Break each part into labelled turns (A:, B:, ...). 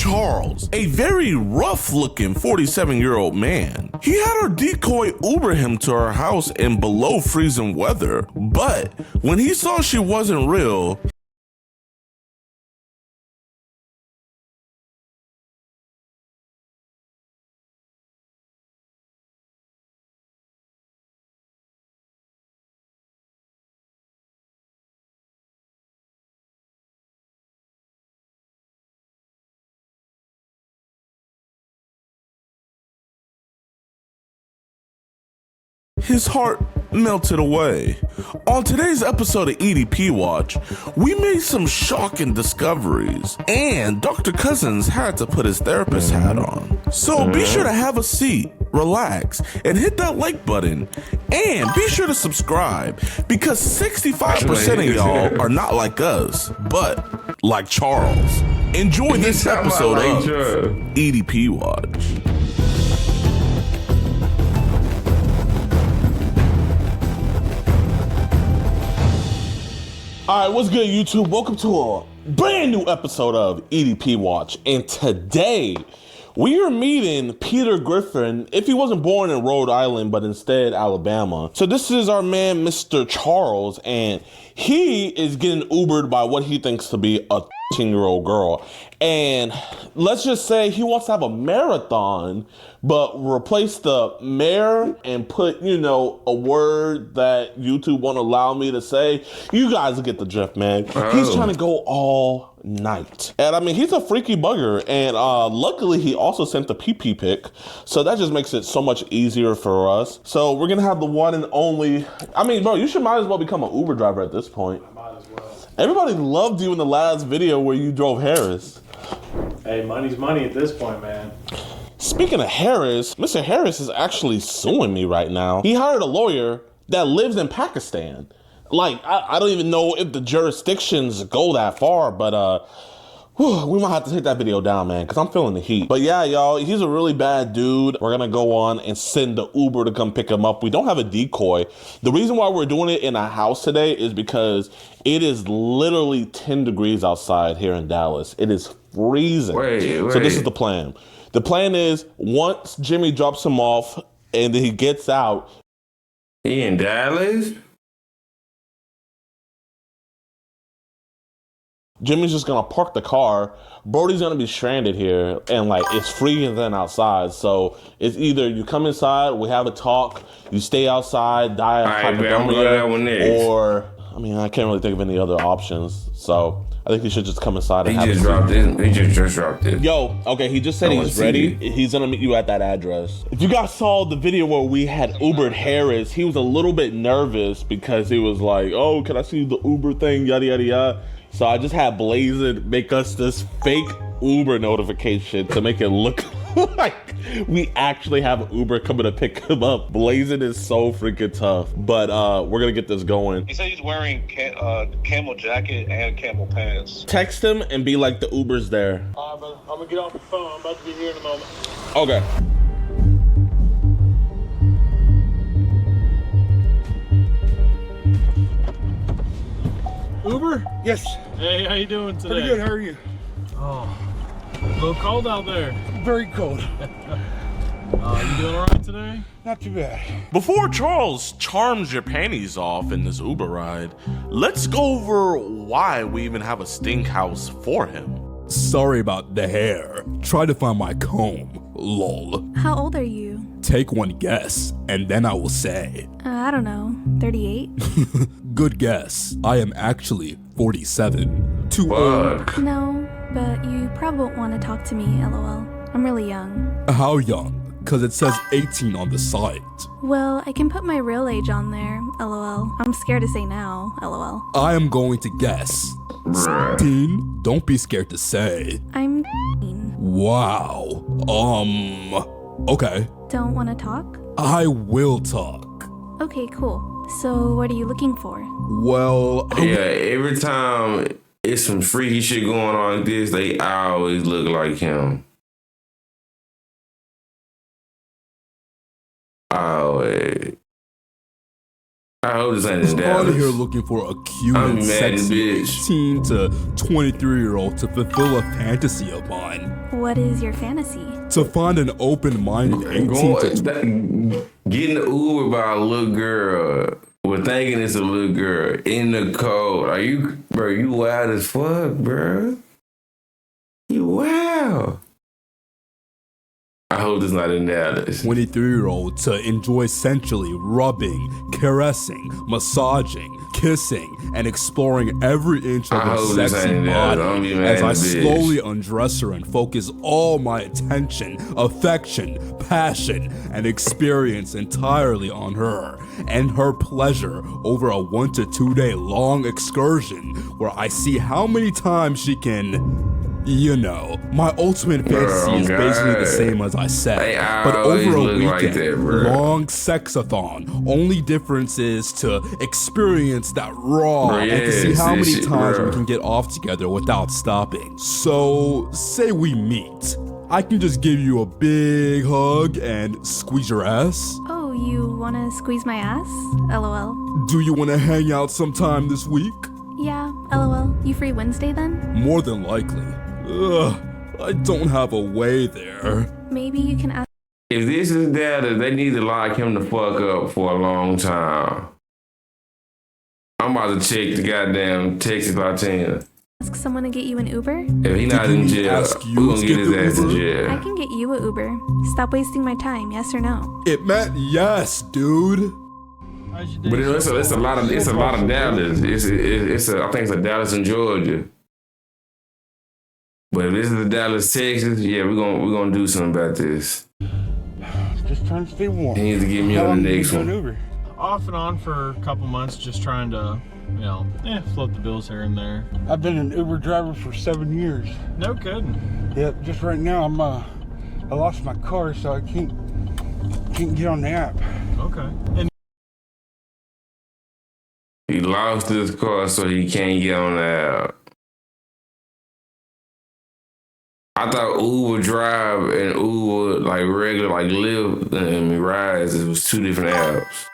A: Charles, a very rough-looking 47-year-old man. He had her decoy Uber him to her house in below freezing weather, but when he saw she wasn't real, his heart melted away. On today's episode of EDP Watch, we made some shocking discoveries, and Dr. Cousins had to put his therapist hat on. So be sure to have a seat, relax, and hit that like button, and be sure to subscribe, because 65% of y'all are not like us, but like Charles. Enjoy this episode of EDP Watch. Alright, what's good, YouTube? Welcome to a brand new episode of EDP Watch. And today, we are meeting Peter Griffin, if he wasn't born in Rhode Island, but instead Alabama. So this is our man, Mr. Charles, and he is getting Ubered by what he thinks to be a 13-year-old girl. And let's just say he wants to have a marathon, but replace the mare and put, a word that YouTube won't allow me to say. You guys get the drift, man. He's trying to go all night. And I mean, he's a freaky bugger. And luckily, he also sent the pee-pee pic. So that just makes it so much easier for us. So we're going to have the one and only. I mean, bro, you might as well become an Uber driver at this point.
B: I might as well.
A: Everybody loved you in the last video where you drove Harris.
B: Hey, money's money at this point, man.
A: Speaking of Harris, Mr. Harris is actually suing me right now. He hired a lawyer that lives in Pakistan. Like, I don't even know if the jurisdictions go that far, but we might have to take that video down, man, because I'm feeling the heat. But yeah, y'all, he's a really bad dude. We're gonna go on and send the Uber to come pick him up. We don't have a decoy. The reason why we're doing it in a house today is because it is literally 10 degrees outside here in Dallas. It is freezing.
C: Wait.
A: So this is the plan. The plan is once Jimmy drops him off and then he gets out.
C: He in Dallas?
A: Jimmy's just gonna park the car. Brody's gonna be stranded here, and like it's freezing outside. So it's either you come inside, we have a talk, you stay outside, die of hypothermia, or I mean I can't really think of any other options. So I think he should just come inside and
C: he
A: have
C: just dropped it. He just dropped it.
A: Yo, okay, he just said he's ready. He's gonna meet you at that address. If you guys saw the video where we had Ubered Harris, he was a little bit nervous because he was like, oh, can I see the Uber thing, yada, yada, yada. So I just had Blazin make us this fake Uber notification to make it look like we actually have an Uber coming to pick him up. Blazin is so freaking tough, but we're gonna get this going.
D: He said he's wearing camel jacket and camel pants.
A: Text him and be like, the Uber's there.
B: I'm gonna get off the phone. I'm about to be here in a moment.
A: Okay.
B: Uber?
E: Yes.
B: Hey, how you doing today?
E: Pretty good. How are you?
B: Oh, a little cold out there.
E: Very cold.
B: You doing all right today?
E: Not too bad.
A: Before Charles charms your panties off in this Uber ride, let's go over why we even have a stink house for him.
F: Sorry about the hair. Try to find my comb. Lol.
G: How old are you?
F: Take one guess, and then I will say.
G: I don't know, 38?
F: Good guess. I am actually 47. Too old.
G: No, but you probably won't want to talk to me, lol. I'm really young.
F: How young? Cause it says 18 on the site.
G: Well, I can put my real age on there, lol. I'm scared to say now, lol.
F: I am going to guess. 16? Don't be scared to say.
G: I'm
F: Wow. Okay.
G: Don't want to talk?
F: I will talk.
G: Okay, cool. So what are you looking for?
F: Well,
C: Yeah, every time it's some freaky shit going on like this, they always look like him. Always. I hope this ain't in
F: I'm out
C: Dallas.
F: here looking for a cute
C: I'm
F: and
C: mad,
F: sexy
C: bitch.
F: 18 to 23-year-old to fulfill a fantasy of mine.
G: What is your fantasy?
F: To find an open-minded 18 to
C: Getting the Uber by a little girl. We're thinking it's a little girl in the cold. Are you, bro? You wild as fuck, bro. You wild. I hope it's not in Dallas.
F: 23-year-old to enjoy sensually rubbing, caressing, massaging, kissing, and exploring every inch of
C: I
F: her
C: hope this
F: sexy
C: ain't that. Don't
F: body
C: be mad
F: as I
C: at the bitch.
F: slowly undress her and focus all my attention, affection, passion, and experience entirely on her and her pleasure over a 1 to 2 day long excursion where I see how many times she can... You know, my ultimate fantasy is basically the same as I said,
C: They
F: but
C: always
F: over a
C: look
F: weekend,
C: like that, bro.
F: long sexathon. Only difference is to experience that raw
C: Bro,
F: and to see
C: yes,
F: how
C: this
F: many
C: shit,
F: times
C: bro.
F: we can get off together without stopping. So, say we meet. I can just give you a big hug and squeeze your ass.
G: Oh, you wanna squeeze my ass? LOL.
F: Do you want to hang out sometime this week?
G: Yeah, LOL. You free Wednesday then?
F: More than likely. Ugh, I don't have a way there.
G: Maybe you can ask
C: If this is Dallas, they need to lock him the fuck up for a long time. I'm about to check the goddamn Texas Latina.
G: someone to get you an Uber?
C: If he not
F: Did
C: in
F: he
C: jail,
F: ask you
C: we gonna
F: to
C: get
F: get
C: his
F: the
C: ass in
F: Uber?
C: jail.
G: I can get you a Uber. Stop wasting my time, yes or no?
F: It meant yes, dude.
B: How's your day
C: But it's
B: so
C: a
B: far?
C: lot of Dallas. I think it's a Dallas in Georgia. But if this is Dallas, Texas, yeah, we're gonna do something about this.
E: Just trying to stay warm.
C: He needs to get me on the next one.
E: Uber?
B: Off and on for a couple months, just trying to, float the bills here and there.
E: I've been an Uber driver for 7 years.
B: No kidding.
E: Yep, just right now I lost my car, so I can't get on the app.
B: Okay. And
C: He lost his car, so he can't get on the app. I thought Uber Drive and Uber, like regular, like Lyft and Rides, it was two different apps.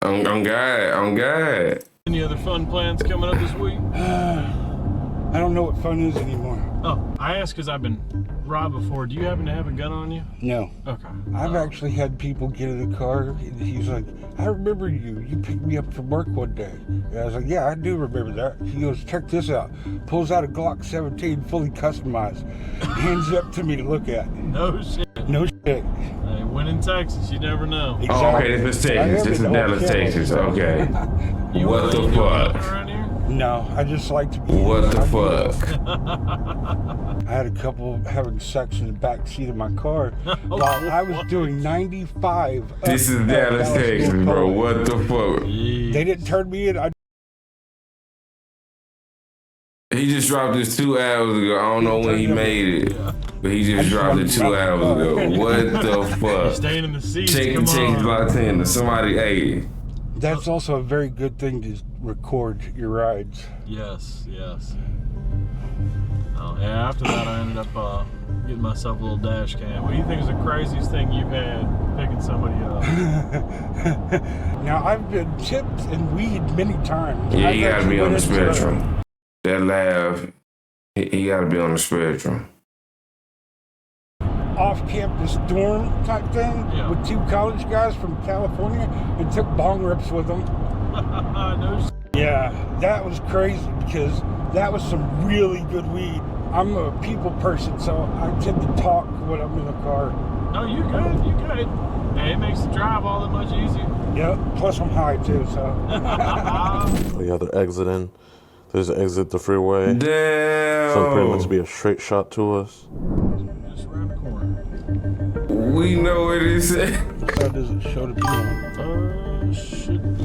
C: I'm God.
B: any other fun plans coming up this week?
E: I don't know what fun is anymore.
B: Oh, I asked because I've been robbed before. Do you happen to have a gun on you?
E: No.
B: Okay.
E: I've actually had people get in the car and he's like, I remember you. You picked me up from work one day. And I was like, yeah, I do remember that. He goes, check this out. Pulls out a Glock 17 fully customized. Hands it up to me to look at.
B: No shit.
E: No shit.
B: Hey, when in Texas, you never know.
C: Oh, okay, this is Texas. This is Dallas, Texas. Okay. What the fuck?
B: Around here?
E: No, I just like to be.
C: What the fuck?
E: I had a couple having sex in the back seat of my car while I was doing 95.
C: This is Dallas, Texas, bro. What the fuck?
E: They didn't turn me in.
C: He just dropped this 2 hours ago. I don't know when he made it, but he just dropped it 2 hours ago. What the fuck?
B: Staying in the seats.
C: Check the
B: Come
C: Texas
B: on.
C: Latina. Somebody, hey.
E: That's also a very good thing to record your rides.
B: Yes. Oh, yeah, after that, I ended up getting myself a little dash cam. What do you think is the craziest thing you've had picking somebody up?
E: Now, I've been tipped and weed many times.
C: Yeah,
E: I've
C: he gotta
E: actually
C: be on the
E: went into-
C: spectrum. That laugh, he gotta be on the spectrum.
E: Off-campus dorm type thing with 2 college guys from California and took bong rips with them.
B: No shit.
E: Yeah, that was crazy because that was some really good weed. I'm a people person, so I tend to talk when I'm in the car.
B: No, you good. Hey, it makes the drive all that much easier.
E: Yep, plus I'm high too, so.
A: We got the exit in. There's an exit the freeway.
C: Damn.
A: So pretty much be a straight shot to us.
B: Just around the corner.
C: We know what it is.
E: How does it show to people?
B: Should be.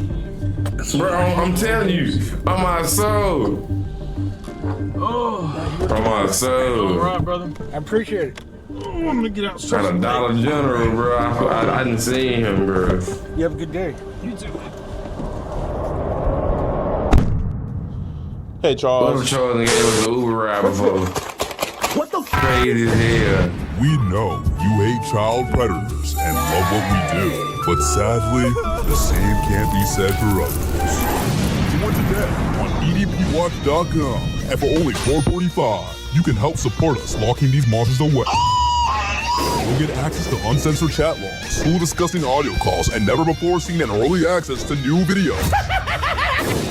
C: Bro, I'm telling you, I'm my soul.
B: Oh,
C: I'm my
B: all
C: soul.
B: right, brother.
E: I appreciate it.
B: I'm gonna get out.
C: Got a Dollar General, bro. I didn't see him, bro.
E: You have a good day.
B: You too.
A: Hey,
C: What
A: Charles.
C: if Charles and gave us an Uber ride before? What the crazy as hell.
F: We know you hate child predators and love what we do, but sadly, the same can't be said for others.
E: Do
H: one today on edpwatch.com. And for only $4.45, you can help support us locking these monsters away. You'll get access to uncensored chat logs, cool disgusting audio calls, and never before seen and early access to new videos.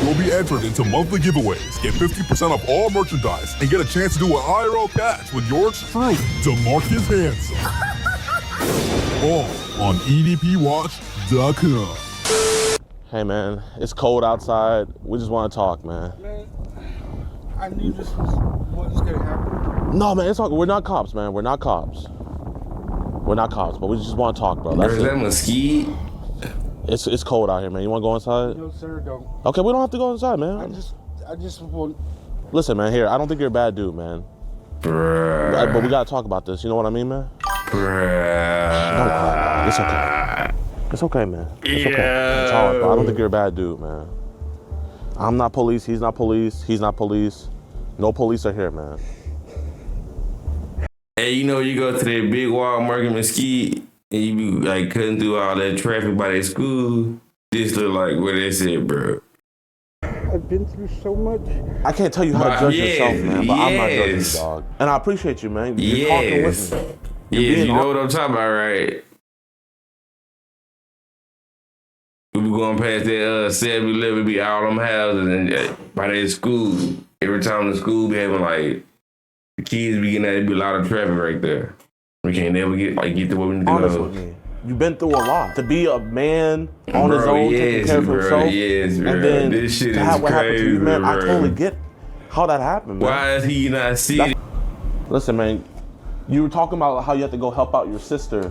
H: You'll be entered into monthly giveaways, get 50% off all merchandise, and get a chance to do an IRL catch with yours truly, DeMarcus Hanson. All on edpwatch.com.
A: Hey man, it's cold outside. We just want to talk, man.
E: Man, I knew this was what was gonna happen.
A: No, man, it's all, we're not cops, man. We're not cops. We're not cops, but we just want to talk, bro.
C: Bro, is that mesquite?
A: It's cold out here, man. You want to go inside?
E: No, sir, don't.
A: Okay, we don't have to go inside, man.
E: I just want.
A: Listen, man. Here, I don't think you're a bad dude, man.
C: Bruh.
A: But we gotta talk about this. You know what I mean, man?
C: Bruh.
A: Don't cry, man. It's okay. It's okay, man. It's okay. It's all right, bro. I don't think you're a bad dude, man. I'm not police. He's not police. He's not police. No police are here, man.
C: Hey, you know, you go to that big Walmart in Mesquite and you be like cutting through all that traffic by that school. This look like what they said, bro.
E: I've been through so much.
A: I can't tell you how to judge
C: Yes,
A: yourself, man, but I'm not judging you,
C: yes.
A: dog. And I appreciate you, man. You're talking with me. You're
C: Yes,
A: being
C: you know what I'm talking about, right? We be going past that 7-Eleven, be all them houses and by that school. Every time the school be having like the kids be getting at it, be a lot of traffic right there. We can't never get to where we need to
A: Honest
C: go.
A: with me. You've been through a lot. To be a man on his
C: Bro,
A: own, taking
C: yes,
A: care of
C: bro,
A: himself,
C: yes, bro.
A: and then
C: This shit
A: to
C: is
A: have what happened to you, man,
C: crazy,
A: I
C: bro.
A: totally get how that happened, man.
C: Why is he not seeing?
A: Listen, man, you were talking about how you have to go help out your sister.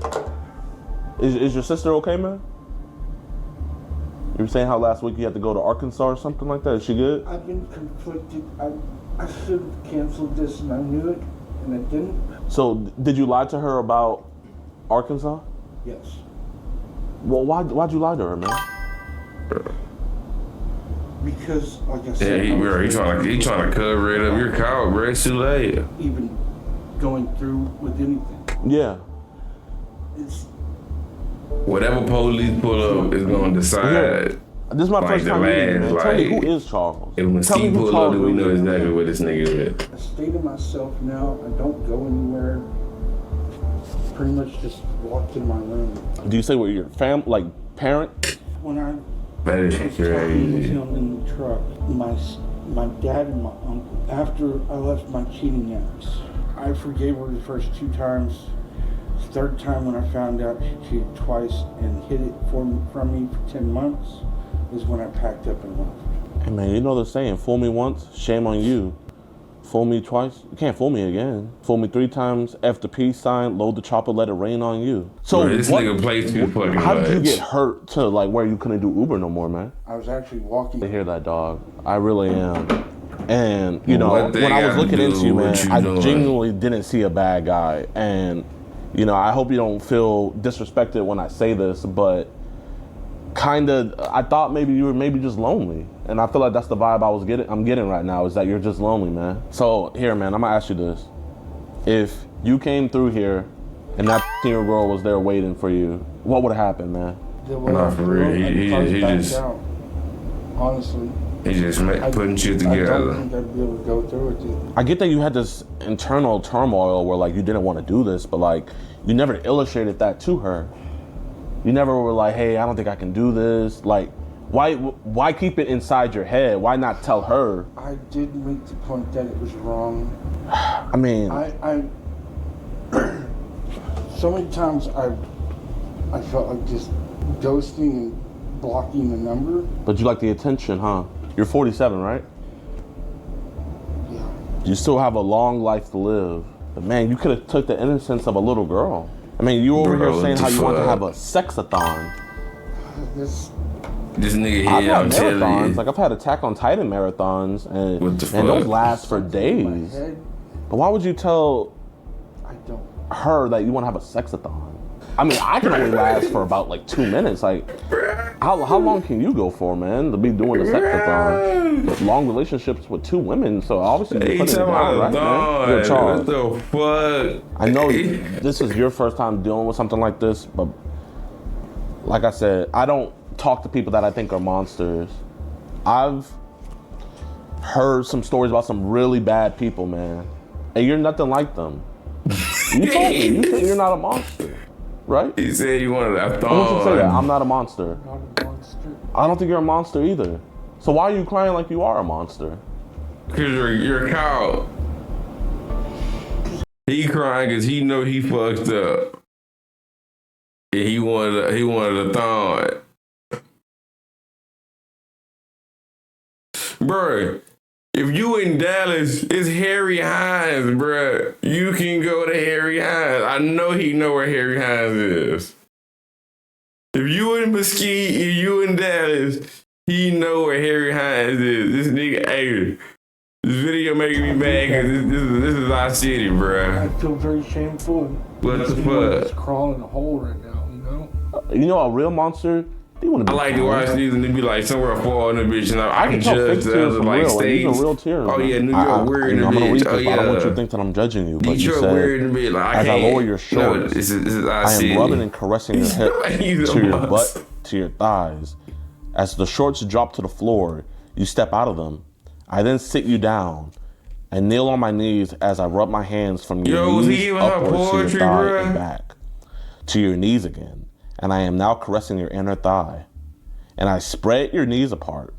A: Is your sister okay, man? You were saying how last week you had to go to Arkansas or something like that. Is she good?
E: I've been conflicted. I should have canceled this, and I knew it, and I didn't.
A: So, did you lie to her about Arkansas?
E: Yes.
A: Well, why'd you lie to her, man?
E: Because, like I
C: Yeah,
E: said,
C: he trying to cover it up. Your car, bro. It's too late.
E: even going through with anything.
A: Yeah.
E: It's
C: Whatever police pull up is gonna decide.
A: This is my
C: Like
A: first
C: the
A: time meeting you, man.
C: last,
A: Tell me,
C: like,
A: who is Charles?
C: If when
A: Tell me
C: Steve
A: who
C: pull up,
A: Charles
C: then we know
A: is.
C: exactly what this nigga is.
E: a state of myself now. I don't go anywhere. Pretty much just walk in my room.
A: Do you say what your like parent?
E: When I
C: That is
E: was talking with
C: crazy.
E: him in the truck, my dad and my uncle, after I left my cheating ex, I forgave her the first 2 times. Third time when I found out she cheated twice and hid it from me for 10 months is when I packed up and left.
A: Hey man, you know the saying, fool me once, shame on you. Fool me twice, you can't fool me again. Fool me 3 times, F the peace sign, load the chopper, let it rain on you. So
C: Bro, this nigga plays too fucking
A: how did you
C: much.
A: get hurt to like where you couldn't do Uber no more, man?
E: I was actually walking.
A: I hear that, dog. I really am. And you know,
C: What they
A: when I was
C: gotta
A: looking
C: do
A: into you, man,
C: what you
A: I
C: doing?
A: genuinely didn't see a bad guy. And you know, I hope you don't feel disrespected when I say this, but I thought maybe you were just lonely. And I feel like that's the vibe I'm getting right now, is that you're just lonely, man. So here, man, I'm gonna ask you this. If you came through here and that girl was there waiting for you, what would have happened, man?
C: Nah, for real. He just
E: Honestly,
C: he just putting shit
E: I don't
C: together.
E: think I'd be able to go through with it.
A: I get that you had this internal turmoil where like you didn't want to do this, but like you never illustrated that to her. You never were like, hey, I don't think I can do this. Like, why keep it inside your head? Why not tell her?
E: I did make the point that it was wrong.
A: I mean,
E: I so many times I felt like just ghosting and blocking the number.
A: but you like the attention, huh? You're 47, right?
E: Yeah.
A: You still have a long life to live. But man, you could have took the innocence of a little girl. I mean, you over
C: Bro,
A: here saying
C: what
A: how
C: the
A: you want to
C: fuck?
A: have a sexathon.
E: This
C: This nigga
A: I've
C: here,
A: had
C: I'm telling
A: marathons,
C: you.
A: like I've had Attack on Titan marathons, and
C: What the
A: those
C: fuck?
A: last for
E: in my
A: days.
E: head,
A: But why would you tell
E: I don't.
A: her that you want to have a sexathon? I mean, I can only last for about like 2 minutes. Like, how long can you go for, man, to be doing a sexathon? Long relationships with 2 women, so obviously
C: Hey,
A: you're putting it
C: talking
A: down,
C: about
A: right, man?
C: dog.
A: Yo, Charles,
C: What the fuck?
A: I know this is your first time dealing with something like this, but like I said, I don't talk to people that I think are monsters. I've heard some stories about some really bad people, man. And you're nothing like them. You told me. You said you're not a monster, right?
C: He said you wanted a thong.
A: I want you to say that. I'm not a monster.
E: Not a monster.
A: I don't think you're a monster either. So why are you crying like you are a monster?
C: Cause you're a cow. He crying cause he know he fucked up. And he wanted a thong. Bruh, if you in Dallas, it's Harry Hines, bruh. You can go to Harry Hines. I know he know where Harry Hines is. If you in Mesquite, if you in Dallas, he know where Harry Hines is. This nigga, hey, this video making me mad because this is our city, bruh.
E: I feel very shameful.
C: What the
E: Just
C: fuck?
E: crawling in a hole right now, you know?
A: You know, a real monster, they want to
C: I
A: be
C: like to watch these and they be like somewhere fall in the bitch and I can
A: tell
C: judge
A: fake
C: the
A: tears
C: other
A: from
C: like
A: real. Like,
C: states.
A: these are real tears.
C: Oh
A: man.
C: yeah, New York weird in the
A: I'm gonna read
C: bitch.
A: this,
C: Oh
A: but I don't want you to
C: yeah.
A: think that I'm judging you. But you
C: Detroit
A: said,
C: weird in the bitch. Like,
A: as I lower your shoulders,
C: no, this is our
A: I am
C: city.
A: rubbing and caressing your hip
C: He's a
A: to your
C: monster.
A: butt, to your thighs. As the shorts drop to the floor, you step out of them. I then sit you down. I kneel on my knees as I rub my hands from your
C: Yo, was he
A: knees
C: giving her
A: upwards to
C: poetry,
A: your thigh
C: bruh?
A: and back, to your knees again. And I am now caressing your inner thigh. And I spread your knees apart.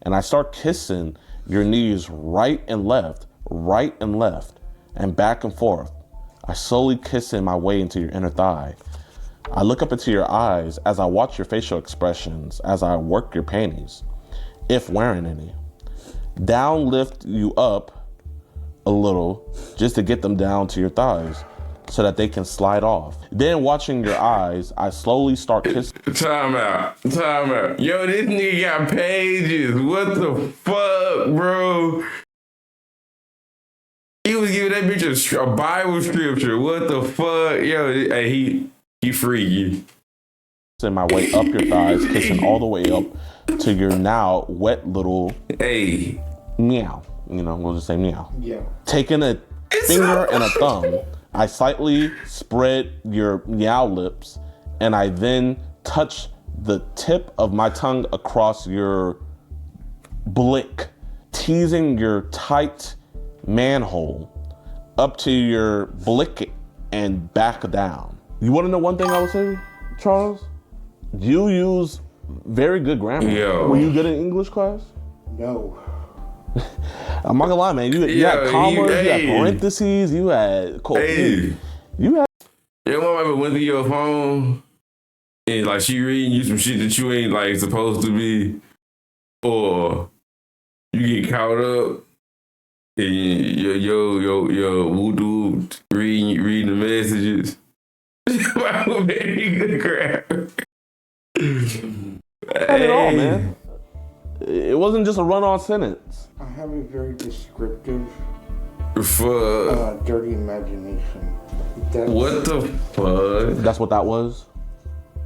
A: And I start kissing your knees right and left, and back and forth. I slowly kissing my way into your inner thigh. I look up into your eyes as I watch your facial expressions, as I work your panties, if wearing any. Down lift you up a little just to get them down to your thighs so that they can slide off. Then watching your eyes, I slowly start kissing.
C: Time out. Yo, this nigga got pages. What the fuck, bro? He was giving that bitch a Bible scripture. What the fuck? Yo, hey, he freaky.
A: In my way up your thighs, kissing all the way up to your now wet little
C: Hey.
A: meow. You know, we'll just say meow.
E: Yeah.
A: Taking a finger and a thumb, I slightly spread your meow lips, and I then touch the tip of my tongue across your blick, teasing your tight manhole up to your blick and back down. You want to know one thing I would say, Charles? You use very good grammar.
C: Yo.
A: Were you good in English class?
E: No.
A: I'm not gonna lie, man. You had commas, you had parentheses, you had you had.
C: Your mom ever went to your phone and like she reading you some shit that you ain't like supposed to be, or you get caught up and yo voodoo reading the messages. Very good crap.
A: Had it all, man. It wasn't just a run-on sentence.
E: I have a very descriptive,
C: Fuck.
E: dirty imagination.
C: What the fuck?
A: That's what that was.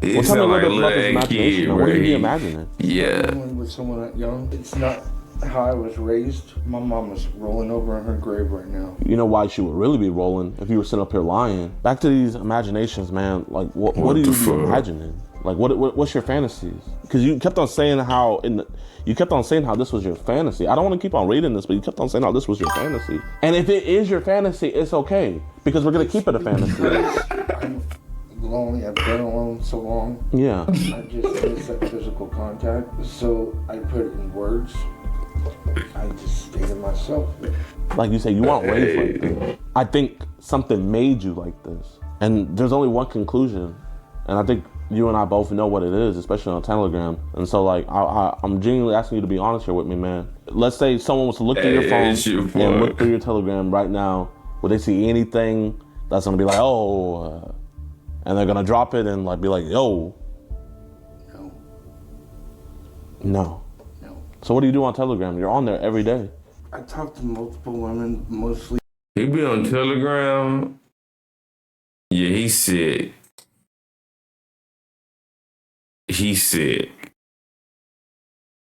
C: It
A: Well, tell me a
C: sound like a
A: little bit about this
C: little
A: imagination.
C: kid,
A: Man. What are you
C: right?
A: imagining?
C: Yeah.
E: With someone that young, it's not how I was raised. My mom is rolling over in her grave right now.
A: You know why she would really be rolling if you were sitting up here lying. Back to these imaginations, man. Like, what are you imagining? Like, what's your fantasies? Because you kept on saying how this was your fantasy. I don't want to keep on reading this, but you kept on saying how this was your fantasy. And if it is your fantasy, it's okay because we're gonna keep it a fantasy.
E: I'm lonely. I've been alone so long.
A: Yeah.
E: I just miss that physical contact. So I put it in words. I just stay to myself.
A: Like you say, you weren't raised like this. I think something made you like this. And there's only one conclusion. And I think you and I both know what it is, especially on Telegram. And so, like, I'm genuinely asking you to be honest here with me, man. Let's say someone was to look through your phone and look through your Telegram right now. Would they see anything that's gonna be like, and they're gonna drop it and like be like, yo? No. So what do you do on Telegram? You're on there every day.
E: I talk to multiple women, mostly.
C: He be on Telegram. Yeah, he's sick. He's sick.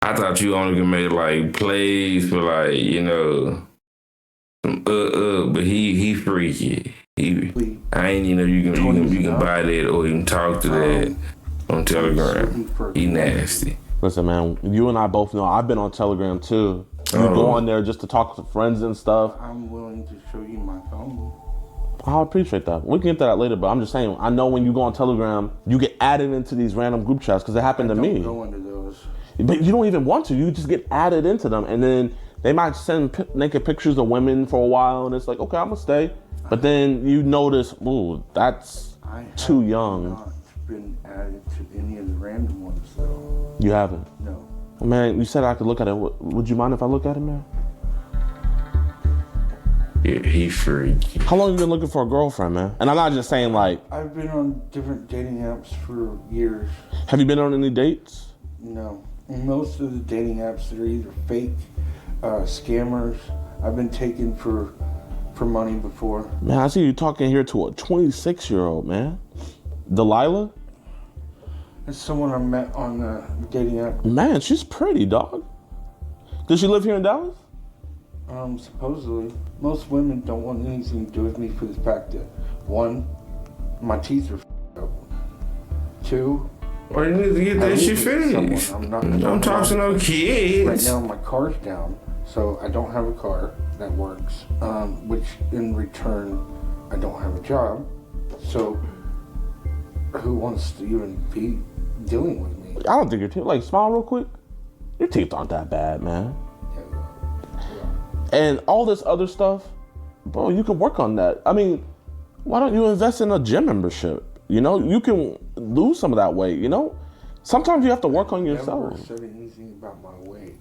C: I thought you only could make like plays for like, you know, some but he freaky. I ain't even know you can buy that or even talk to that on Telegram. He nasty.
A: Listen, man, you and I both know I've been on Telegram too. You go on there just to talk to friends and stuff.
E: I'm willing to show you my phone.
A: I appreciate that. We can get to that later, but I'm just saying, I know when you go on Telegram, you get added into these random group chats because it happened to me.
E: I don't go into those.
A: But you don't even want to. You just get added into them, and then they might send naked pictures of women for a while, and it's like, okay, I'm gonna stay. But then you notice, ooh, that's too young.
E: I have not been added to any of the random ones, though.
A: You haven't?
E: No.
A: Man, you said I could look at it. Would you mind if I look at it, man?
C: Yeah, he freaky.
A: How long you been looking for a girlfriend, man? And I'm not just saying like...
E: I've been on different dating apps for years.
A: Have you been on any dates?
E: No. Most of the dating apps, they're either fake, scammers. I've been taken for money before.
A: Man, I see you talking here to a 26-year-old, man. Delilah?
E: It's someone I met on the dating app.
A: Man, she's pretty, dog. Does she live here in Dallas?
E: Supposedly. Most women don't want anything to do with me for the fact that, one, my teeth are up. Two,
C: Or you need to get that shit finished. Don't talk to no kids.
E: Right now my car's down, so I don't have a car that works, which in return, I don't have a job. So who wants to even be dealing with me?
A: I don't think your teeth, like, smile real quick. Your teeth aren't that bad, man. And all this other stuff, bro, you can work on that. I mean, why don't you invest in a gym membership? You know, you can lose some of that weight, you know? Sometimes you have to work on yourself.
E: I never said anything about my weight.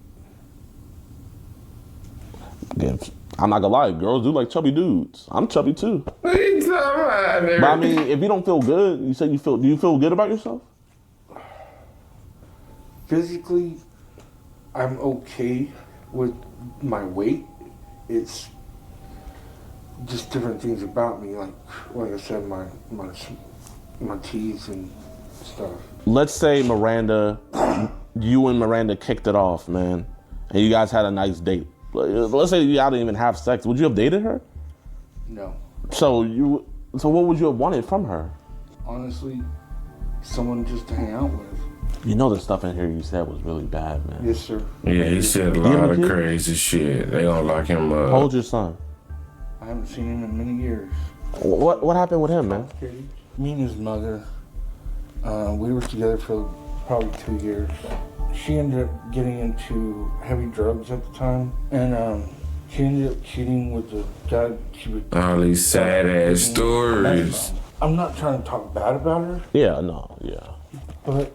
A: Yeah, I'm not gonna lie, girls do like chubby dudes. I'm chubby too.
C: What are you talking about, man?
A: But I mean, if you don't feel good, you say do you feel good about yourself?
E: Physically, I'm okay with my weight. It's just different things about me, like I said, my teeth and stuff.
A: Let's say Miranda, you and Miranda kicked it off, man, and you guys had a nice date. Let's say y'all didn't even have sex. Would you have dated her?
E: No.
A: So what would you have wanted from her?
E: Honestly, someone just to hang out with.
A: You know the stuff in here you said was really bad, man.
E: Yes, sir.
C: Yeah, he said a lot of crazy shit. They gonna lock him up.
A: How old's your son?
E: I haven't seen him in many years.
A: What happened with him, man?
E: Me and his mother, we were together for probably 2 years. She ended up getting into heavy drugs at the time, and she ended up cheating with the guy she was.
C: All these sad ass stories.
E: I'm not trying to talk bad about her.
A: Yeah, no, yeah.
E: But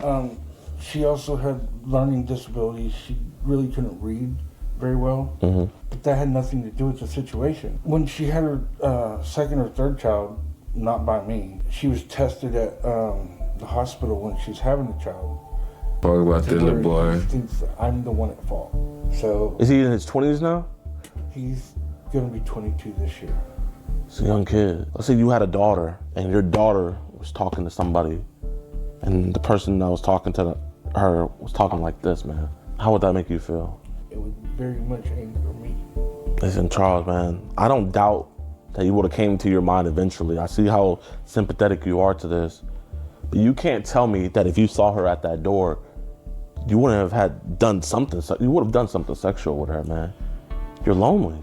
E: she also had learning disabilities. She really couldn't read very well.
A: Mm-hmm.
E: But that had nothing to do with the situation. When she had her second or third child, not by me, she was tested at the hospital when she was having the child.
C: Talk about the little boy.
E: She thinks that I'm the one at fault. So
A: Is he in his 20s now?
E: he's gonna be 22 this year.
A: He's a young kid. Let's say you had a daughter, and your daughter was talking to somebody, and the person that was talking to her was talking like this, man. How would that make you feel?
E: It would very much anger me.
A: Listen, Charles, man, I don't doubt that you would have came to your mind eventually. I see how sympathetic you are to this. But you can't tell me that if you saw her at that door, you wouldn't have done something. You would have done something sexual with her, man. You're lonely.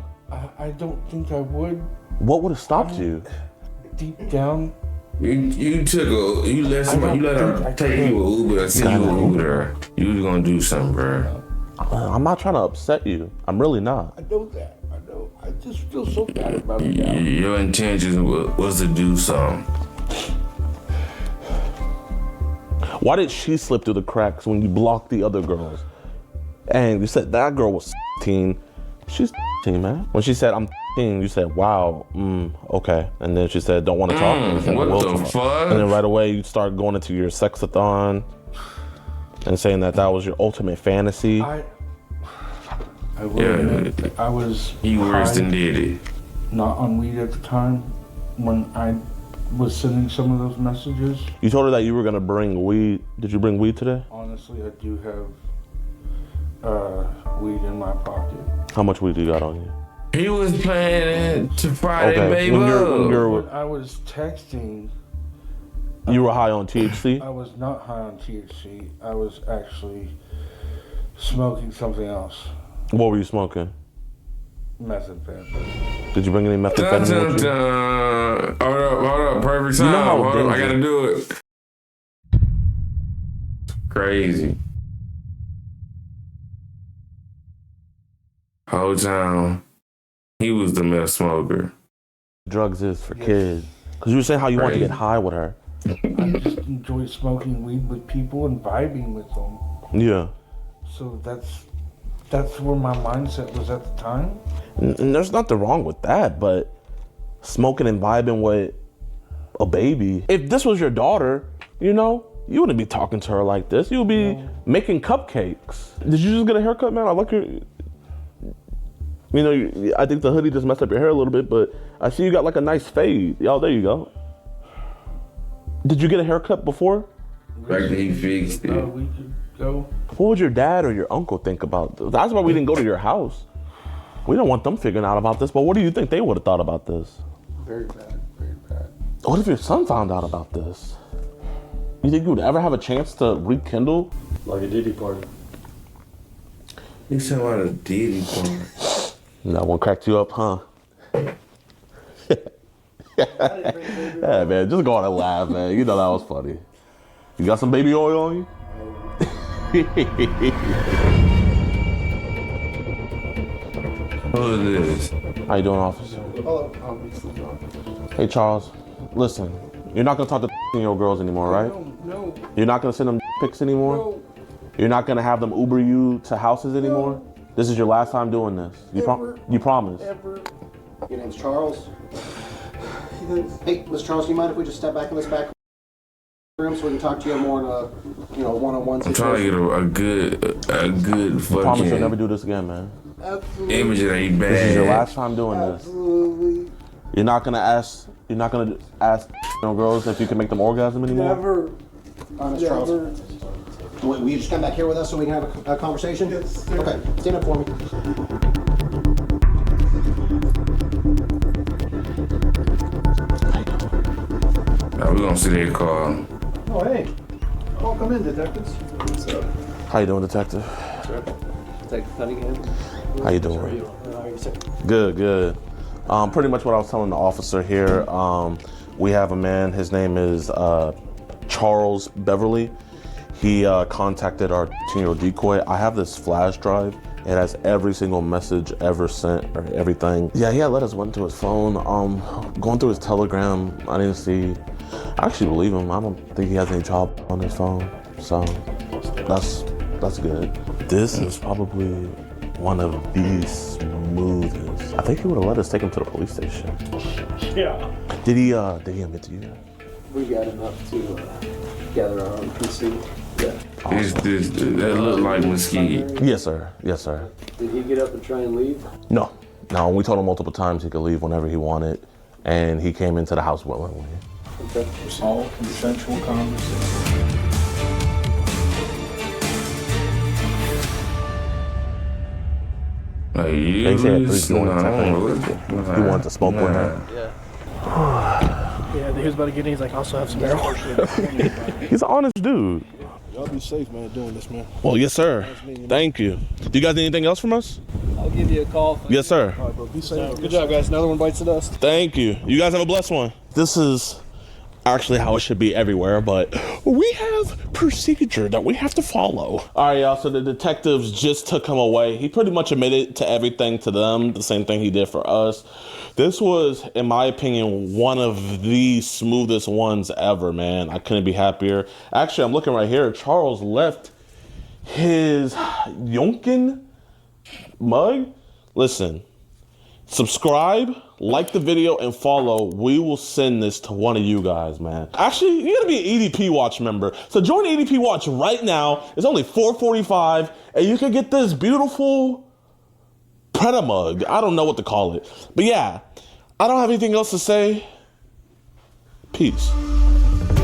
E: I don't think I would.
A: What would have stopped you?
E: Deep down,
C: You let her take you an Uber. I see you an Uber. You was gonna do something, bro.
A: I'm not trying to upset you. I'm really not.
E: I know that. I know. I just feel so bad about it now.
C: Your intention was to do something.
A: Why did she slip through the cracks when you blocked the other girls? And you said that girl was 16. She's 16, man. When she said, I'm 16, you said, wow, okay. And then she said, don't want to talk. And you said,
C: What
A: "Will
C: the
A: talk."
C: fuck?
A: And then right away, you start going into your sexathon and saying that was your ultimate fantasy.
E: I will admit that I was
C: He worse than
E: high,
C: did it.
E: not on weed at the time when I was sending some of those messages.
A: You told her that you were going to bring weed. Did you bring weed today?
E: Honestly, I do have weed in my pocket.
A: How much weed do you got on you?
C: He was planning to Friday,
A: Okay,
C: baby.
E: When I was texting,
A: You were high on THC?
E: I was not high on THC. I was actually smoking something else.
A: What were you smoking?
E: Methamphetamine.
A: Did you bring any
C: Dun,
A: methamphetamine
C: dun,
A: with you?
C: dun. Hold up. Perfect time.
A: You know how
C: Hold up. I
A: dangerous-
C: gotta do it. Crazy. Whole time, he was the meth smoker.
A: Drugs is for kids. Because you were saying how you want to get
C: Crazy.
A: high with her.
E: I just enjoy smoking weed with people and vibing with them.
A: Yeah.
E: So that's where my mindset was at the time.
A: And there's nothing wrong with that, but smoking and vibing with a baby. If this was your daughter, you know, you wouldn't be talking to her like this. You would be making cupcakes. Did you just get a haircut, man? I like your... You know, I think the hoodie just messed up your hair a little bit, but I see you got like a nice fade. Y'all, there you go. Did you get a haircut before?
C: Back then he fixed it.
E: A week ago.
A: What would your dad or your uncle think about this? That's why we didn't go to your house. We don't want them figuring out about this, but what do you think they would have thought about this?
E: Very bad, very bad.
A: What if your son found out about this? You think you would ever have a chance to rekindle?
B: Like a Diddy party.
C: He said about a Diddy party.
A: That one cracked you up, huh? Yeah, man, just go on and laugh, man. You know that was funny. You got some baby oil on you?
C: Who is this?
A: How you doing, officer? Hey, Charles, listen. You're not gonna talk to 15-year-old girls anymore, right?
E: No.
A: You're not gonna send them pics anymore?
E: No.
A: You're not gonna have them Uber you to houses anymore? This is your last time doing this. You promise?
I: Your name's Charles. Hey, Mr. Charles, do you mind if we just step back in this back room so we can talk to you more in a, one-on-one
C: I'm
I: situation?
C: trying to get a good
A: I promise you'll never
C: fucking
A: do this again, man.
I: Absolutely.
C: image that ain't bad.
A: This is your last time doing this.
I: Absolutely.
A: You're not gonna ask girls if you can make them orgasm anymore?
I: Never. Honest, Charles. Will you just come back here with us so we can have a conversation? Yes, sir. Okay, stand up for me.
C: Now we're gonna see their car.
I: Oh, hey. Welcome in, detectives. What's up?
A: How you doing, detective?
I: Detective Cunningham.
A: How you doing? Good. Pretty much what I was telling the officer here. We have a man. His name is Charles Beverly. He contacted our 10-year-old decoy. I have this flash drive. It has every single message ever sent or everything. Yeah, he had let us went to his phone. Going through his Telegram, I didn't see. I actually believe him. I don't think he has any child on his phone. So that's good. This is probably one of the smoothest. I think he would have let us take him to the police station.
B: Yeah.
A: Did he admit to you?
I: We got enough to gather our own PC. Yeah.
C: That look like Mesquite.
A: Yes, sir. Yes, sir.
I: Did he get up and try and leave?
A: No. We told him multiple times he could leave whenever he wanted, and he came into the house willingly.
I: Okay.
E: All consensual conversation.
C: Like
A: He said
C: you
A: he wanted to smoke with her.
J: Yeah, he was about to get in. He's like, also have some marijuana.
A: He's an honest dude.
J: Y'all be safe, man, doing this, man.
A: Well, yes, sir. Thank you. Do you guys need anything else from us?
J: I'll give you a call.
A: Yes, sir.
J: All right, bro. Be safe. Good job, guys. Another one bites the dust.
A: Thank you. You guys have a blessed one. This is actually how it should be everywhere, but we have procedure that we have to follow. All right, y'all, so the detectives just took him away. He pretty much admitted to everything to them, the same thing he did for us. This was, in my opinion, one of the smoothest ones ever, man. I couldn't be happier. Actually, I'm looking right here. Charles left his Yonkin mug. Listen, subscribe, like the video, and follow. We will send this to one of you guys, man. Actually, you gotta be an EDP Watch member. So join EDP Watch right now. It's only $4.45, and you can get this beautiful Preda mug. I don't know what to call it. But yeah, I don't have anything else to say. Peace.